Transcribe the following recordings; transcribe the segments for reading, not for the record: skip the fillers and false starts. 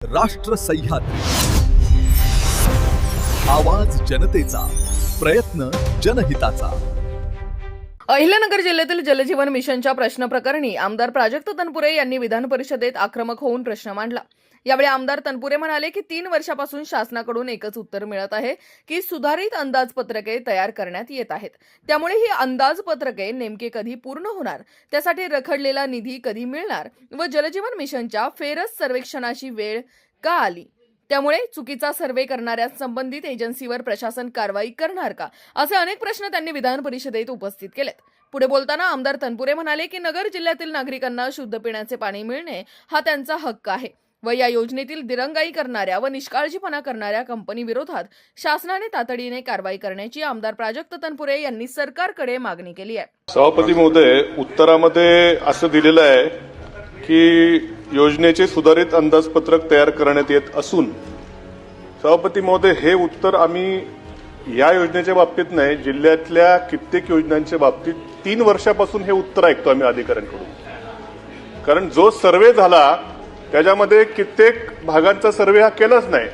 राष्ट्र सह्याद्री, आवाज जनतेचा, प्रयत्न जनहिताचा। अहिल्यानगर जिल्ह्यातील जलजीवन मिशनच्या प्रश्न प्रकरणी आमदार प्राजक्त तनपुरे यांनी विधान परिषदेत आक्रमक होऊन प्रश्न मांडला। यावेळी आमदार तनपुरे म्हणाले की 3 वर्षापासून शासनाकडून एकच उत्तर मिळत आहे की सुधारित अंदाजपत्रके तयार करण्यात येत आहेत, त्यामुळे ही अंदाजपत्रके नेमके कधी पूर्ण होणार, त्यासाठी रखडलेला निधी कधी मिळणार व जलजीवन मिशनच्या फेरस सर्वेक्षणाची वेळ का आली, त्यामुळे चुकीचा सर्वे करणाऱ्या संबंधित एजन्सीवर प्रशासन कारवाई करणार का, असे अनेक प्रश्न त्यांनी विधान परिषदेत उपस्थित केलेत। पुढे बोलताना आमदार तनपुरे म्हणाले की नगर जिल्ह्यातील नागरिकांना शुद्ध पिण्याचे पाणी मिळणे हा त्यांचा हक्क आहे व या योजनेतील दिरंगाई करणाऱ्या व निष्काळजीपणा करणाऱ्या कंपनी विरोधात शासनाने तातडीने कारवाई करण्याची आमदार प्राजक्त तनपुरे यांनी सरकारकडे मागणी केली आहे। सभापती महोदय, उत्तरामध्ये असं दिलेलं आहे की योजनेचे सुधारित अंदाजपत्रक तयार करण्यात येत असून, सभापती महोदय, हे उत्तर आम्ही या योजनेच्या बाबतीत नाही, जिल्ह्यातल्या कित्येक योजनांच्या बाबतीत 3 वर्षापासून हे उत्तर ऐकतो आम्ही अधिकाऱ्यांकडून। कारण जो सर्वे झाला त्याच्यामध्ये कित्येक भागांचा सर्वे हा केलाच नाही,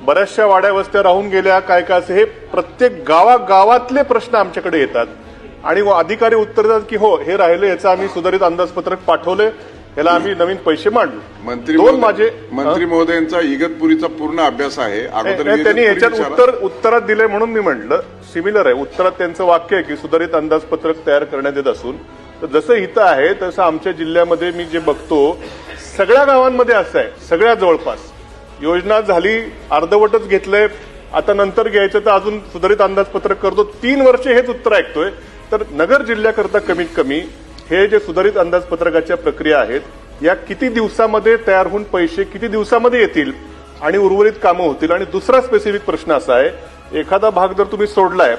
बऱ्याचशा वाड्या वस्त्या राहून गेल्या, काय काय असे हे प्रत्येक गावागावातले प्रश्न आमच्याकडे येतात आणि अधिकारी उत्तर देतात की हो हे राहिले, याचं आम्ही सुधारित अंदाजपत्रक पाठवले, याला आम्ही नवीन पैसे मांडले। मंत्री महोदयांचा इगतपुरीचा पूर्ण अभ्यास आहे, त्यांनी याच्यात उत्तरात दिले म्हणून मी म्हटलं सिमिलर आहे। उत्तरात त्यांचं वाक्य आहे की सुधारित अंदाजपत्रक तयार करण्यात येत असून, तर जसं इथं आहे तसं आमच्या जिल्ह्यामध्ये मी जे बघतो सगळ्या गावांमध्ये असं आहे, सगळ्या जवळपास योजना झाली, अर्धवटच घेतलंय, आता नंतर घ्यायचं तर अजून सुधारित अंदाजपत्रक करतो। 3 वर्षे हेच उत्तर ऐकतोय। तर नगर जिल्ह्याकरता कमीत कमी हे जे सुधारित अंदाजपत्रकाच्या प्रक्रिया आहेत, या किती दिवसामध्ये तयार होऊन पैसे किती दिवसामध्ये येतील आणि उर्वरित कामं होतील। आणि दुसरा स्पेसिफिक प्रश्न असा आहे, एखादा भाग जर तुम्ही सोडलाय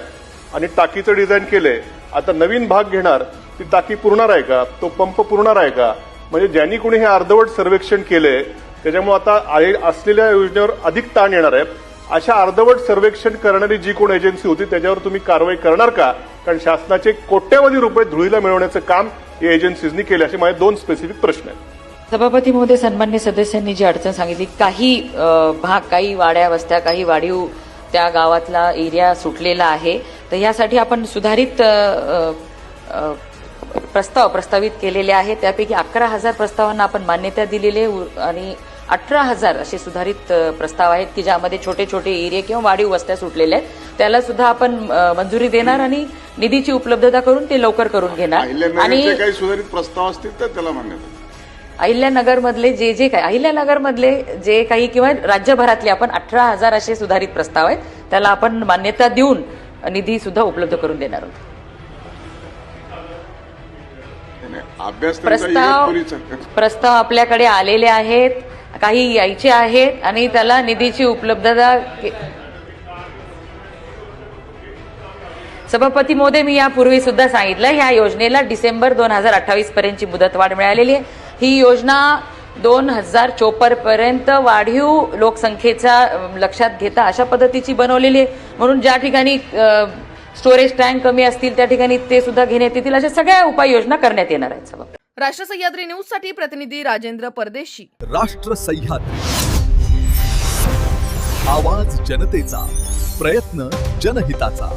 आणि टाकीचं डिझाईन केलंय, आता नवीन भाग घेणार, ती टाकी पुरणार आहे का, तो पंप पुरणार आहे का, म्हणजे ज्यांनी कोणी हे अर्धवट सर्वेक्षण केलंय त्याच्यामुळे आता असलेल्या योजनेवर अधिक ताण येणार आहे। अशा अर्धवट सर्वेक्षण करणारी जी कोण एजन्सी होती त्याच्यावर तुम्ही कारवाई करणार का? कारण शासनाचे कोट्यवधी रुपये धुळीला मिळवण्याचं काम या एजन्सीजनी केले, असे माझे 2 स्पेसिफिक प्रश्न आहेत। सभापती महोदय, सन्मान्य सदस्यांनी जी अडचण सांगितली, काही भाग, काही वाड्या वस्त्या, काही वाढीव त्या गावातला एरिया सुटलेला आहे, तर यासाठी आपण सुधारित प्रस्तावित केलेले आहे। त्यापैकी 11,000 प्रस्तावांना आपण मान्यता दिलेली आहे आणि 18,000 असे सुधारित प्रस्ताव आहेत की ज्यामध्ये छोटे छोटे एरिया किंवा वाढीव वस्त्या सुटलेल्या आहेत, त्याला सुद्धा आपण मंजुरी देणार आणि निधीची उपलब्धता करून ते लवकर करून घेणार। आणि काही सुधारित प्रस्ताव असतील तर त्याला मान्यता। अहिल्यानगरमधले जे काही किंवा राज्यभरातले आपण 18,000 असे सुधारित प्रस्ताव आहेत, त्याला आपण मान्यता देऊन निधी सुद्धा उपलब्ध करून देणार आहोत। प्रस्ताव आपल्याकडे आलेले आहेत, काही यायचे आहेत आणि त्याला निधीची उपलब्धता। सभापती महोदय, मी यापूर्वी सुद्धा सांगितलं, ह्या योजनेला डिसेंबर 2028 पर्यंतची मुदतवाढ मिळालेली आहे। ही योजना 2054 पर्यंत वाढीव लोकसंख्येचा लक्षात घेता अशा पद्धतीची बनवलेली आहे, म्हणून ज्या ठिकाणी स्टोरेज टँक कमी असतील त्या ठिकाणी ते सुद्धा घेण्यात येतील, अशा सगळ्या उपाययोजना करण्यात येणार आहेत। राष्ट्र सह्याद्री न्यूज साठी प्रतिनिधी राजेंद्र परदेशी। राष्ट्र सह्याद्री, आवाज जनतेचा, प्रयत्न जनहिताचा।